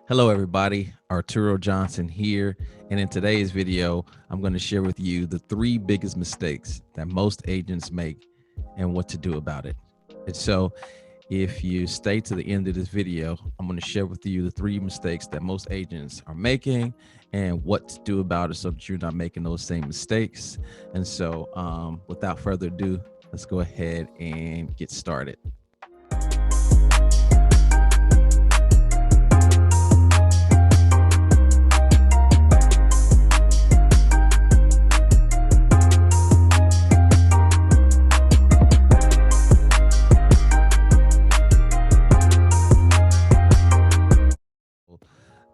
Hello, everybody. Arturo Johnson here. And in today's video, I'm going to share with you the three biggest mistakes that most agents make and what to do about it. And so, if you stay to the end of this video, I'm going to share with you the three mistakes that most agents are making and what to do about it so that you're not making those same mistakes. And so, without further ado, let's go ahead and get started.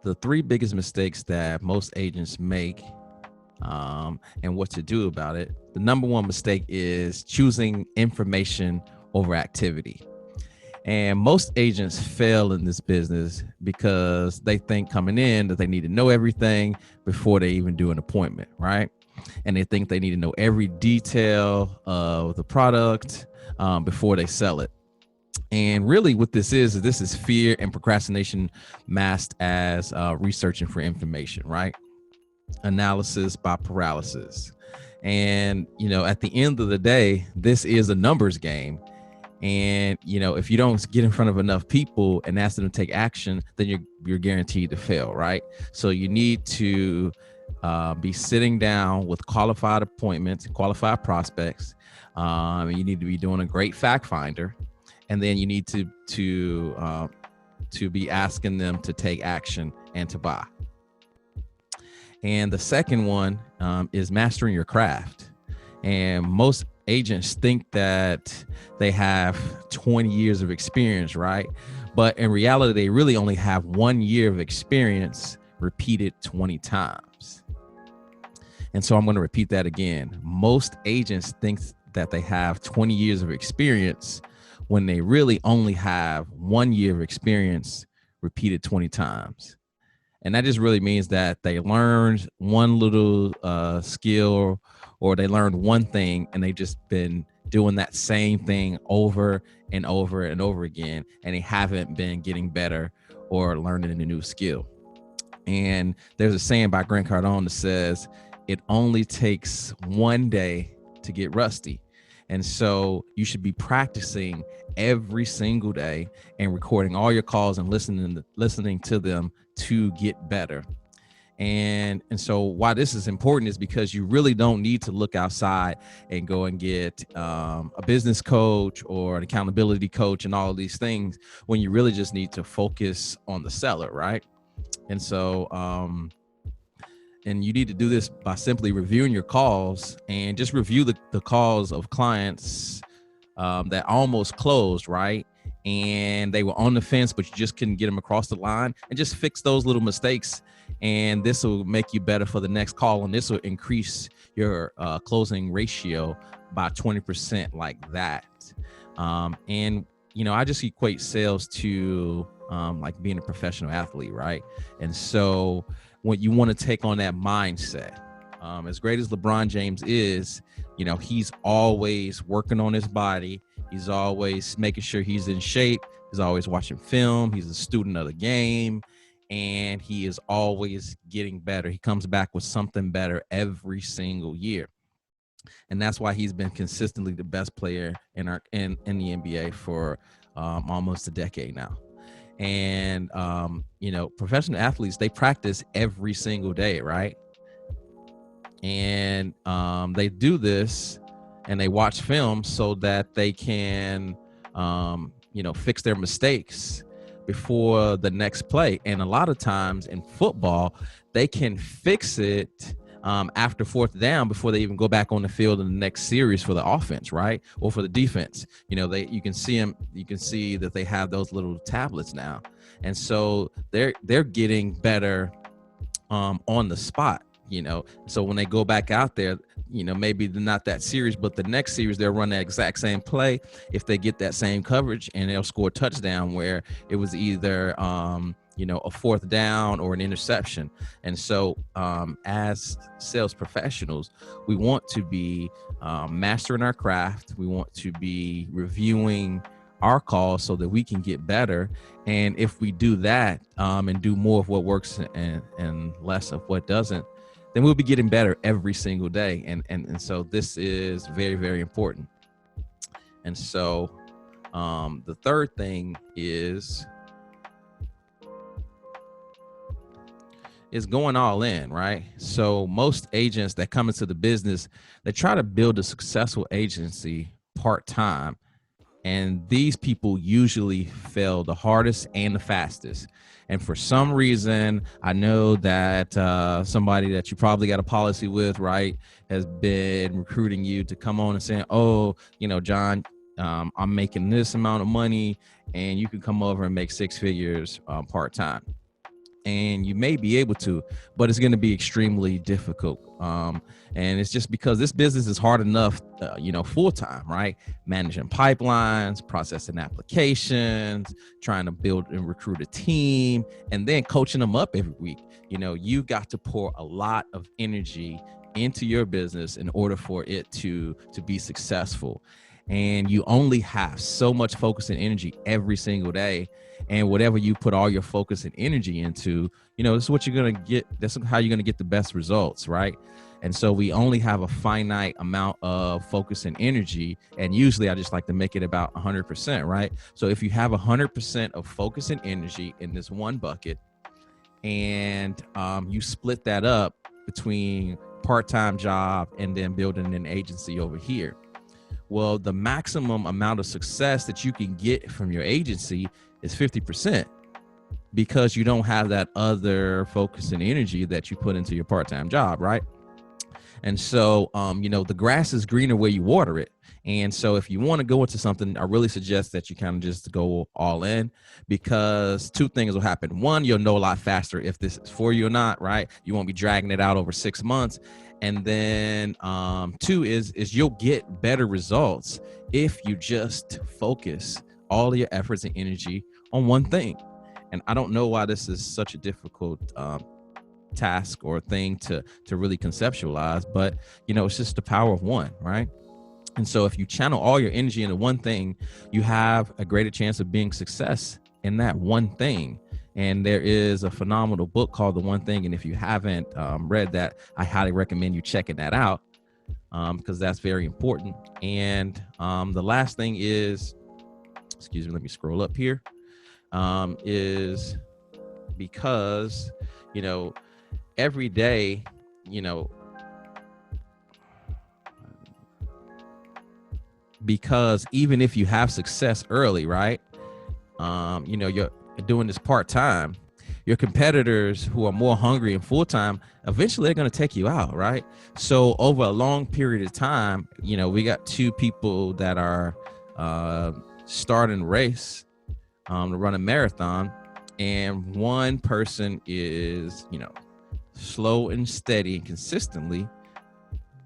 The three biggest mistakes that most agents make and what to do about it. The number one mistake is choosing information over activity. And most agents fail in this business because they think coming in that they need to know everything before they even do an appointment, right? And they think they need to know every detail of the product before they sell it. And really what this is fear and procrastination masked as researching for information, right? Analysis by paralysis. And, at the end of the day, this is a numbers game. And, if you don't get in front of enough people and ask them to take action, then you're guaranteed to fail, right? So you need to be sitting down with qualified appointments, qualified prospects. You need to be doing a great fact finder. And then you need to be asking them to take action and to buy. And the second one is mastering your craft. And most agents think that they have 20 years of experience, right? But in reality, they really only have 1 year of experience repeated 20 times. And so I'm going to repeat that again. Most agents think that they have 20 years of experience when they really only have 1 year of experience repeated 20 times. And that just really means that they learned one little skill, or they learned one thing and they just been doing that same thing over and over and over again. And they haven't been getting better or learning a new skill. And there's a saying by Grant Cardone that says, it only takes one day to get rusty. And so you should be practicing every single day and recording all your calls and listening to them to get better. And so why this is important is because you really don't need to look outside and go and get a business coach or an accountability coach and all of these things when you really just need to focus on the seller, right? And so and you need to do this by simply reviewing your calls and just review the calls of clients that almost closed, right? And they were on the fence, but you just couldn't get them across the line, and just fix those little mistakes. And this will make you better for the next call. And this will increase your closing ratio by 20% like that. And, I just equate sales to like being a professional athlete, right? And so when you want to take on that mindset, as great as LeBron James is, he's always working on his body. He's always making sure he's in shape. He's always watching film. He's a student of the game, and he is always getting better. He comes back with something better every single year. And that's why he's been consistently the best player in the NBA for almost a decade now. And, professional athletes, they practice every single day, right? And they do this and they watch film so that they can, fix their mistakes before the next play. And a lot of times in football, they can fix it after fourth down before they even go back on the field in the next series for the offense, right? Or for the defense. You can see that they have those little tablets now. And so they're getting better on the spot. So when they go back out there, maybe they're not that series, but the next series they'll run that exact same play if they get that same coverage, and they'll score a touchdown where it was either a fourth down or an interception. And so as sales professionals, we want to be mastering our craft. We want to be reviewing our calls so that we can get better. And if we do that and do more of what works and less of what doesn't, then we'll be getting better every single day. And so this is very, very important. And so the third thing is going all in, right? So most agents that come into the business, they try to build a successful agency part-time. And these people usually fail the hardest and the fastest. And for some reason, I know that somebody that you probably got a policy with, right, has been recruiting you to come on and saying, oh, John, I'm making this amount of money and you can come over and make 6 figures part-time. And you may be able to, but it's going to be extremely difficult. And it's just because this business is hard enough, full time, right? Managing pipelines, processing applications, trying to build and recruit a team, and then coaching them up every week. You've got to pour a lot of energy into your business in order for it to be successful. And you only have so much focus and energy every single day. And whatever you put all your focus and energy into, this is what you're going to get. That's how you're going to get the best results, right? And so we only have a finite amount of focus and energy. And usually I just like to make it about 100%, right? So if you have 100% of focus and energy in this one bucket, and you split that up between part-time job and then building an agency over here, well, the maximum amount of success that you can get from your agency is 50%, because you don't have that other focus and energy that you put into your part-time job, right? And so, the grass is greener where you water it. And so if you want to go into something, I really suggest that you kind of just go all in, because 2 things will happen. 1, you'll know a lot faster if this is for you or not, right? You won't be dragging it out over 6 months. And then 2 is you'll get better results if you just focus all of your efforts and energy on one thing. And I don't know why this is such a difficult task or thing to really conceptualize, but it's just the power of one, right? And so if you channel all your energy into one thing, you have a greater chance of being success in that one thing. And there is a phenomenal book called The One Thing. And if you haven't read that, I highly recommend you checking that out, because that's very important. And the last thing is, excuse me, let me scroll up here, is because, every day, because even if you have success early, right, you're doing this part-time, your competitors who are more hungry and full-time, eventually they're going to take you out, right? So over a long period of time, we got 2 people that are starting a race to run a marathon, and one person is, slow and steady and consistently,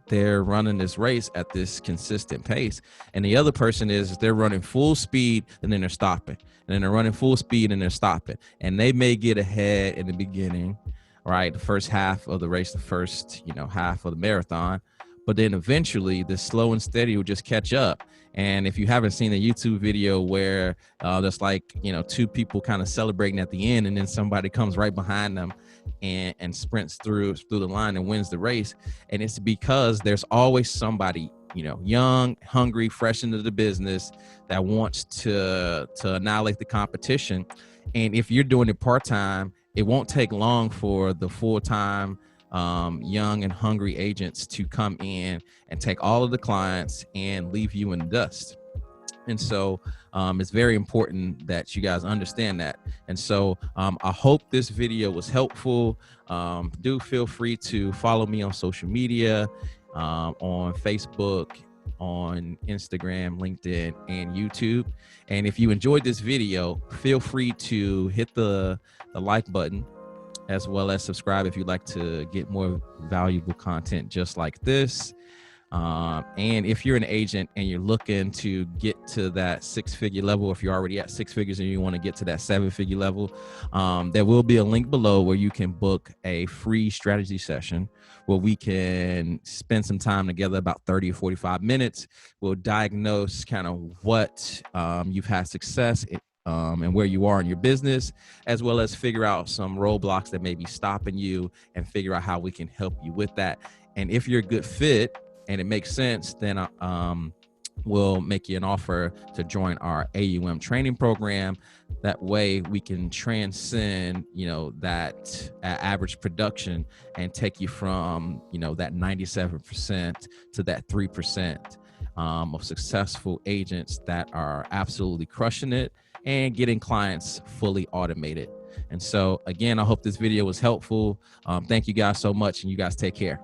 they're running this race at this consistent pace. And the other person is they're running full speed and then they're stopping, and then they're running full speed and they're stopping. And they may get ahead in the beginning, right? The first half of the race, the first, half of the marathon, but then eventually the slow and steady will just catch up. And if you haven't seen a YouTube video where there's 2 people kind of celebrating at the end, and then somebody comes right behind them and sprints through the line and wins the race. And it's because there's always somebody, young, hungry, fresh into the business that wants to annihilate the competition. And if you're doing it part-time, it won't take long for the full-time young and hungry agents to come in and take all of the clients and leave you in the dust. And so it's very important that you guys understand that. And so I hope this video was helpful. Do feel free to follow me on social media, on Facebook, on Instagram, LinkedIn, and YouTube. And if you enjoyed this video, feel free to hit the like button, as well as subscribe if you'd like to get more valuable content just like this. And if you're an agent and you're looking to get to that 6-figure level, if you're already at 6 figures and you want to get to that 7-figure level, there will be a link below where you can book a free strategy session where we can spend some time together, about 30 or 45 minutes. We'll diagnose kind of what you've had success and where you are in your business, as well as figure out some roadblocks that may be stopping you and figure out how we can help you with that. And if you're a good fit and it makes sense, then we'll make you an offer to join our AUM training program. That way we can transcend, that average production and take you from, that 97% to that 3% of successful agents that are absolutely crushing it and getting clients fully automated. And so again, I hope this video was helpful. Thank you guys so much, and you guys take care.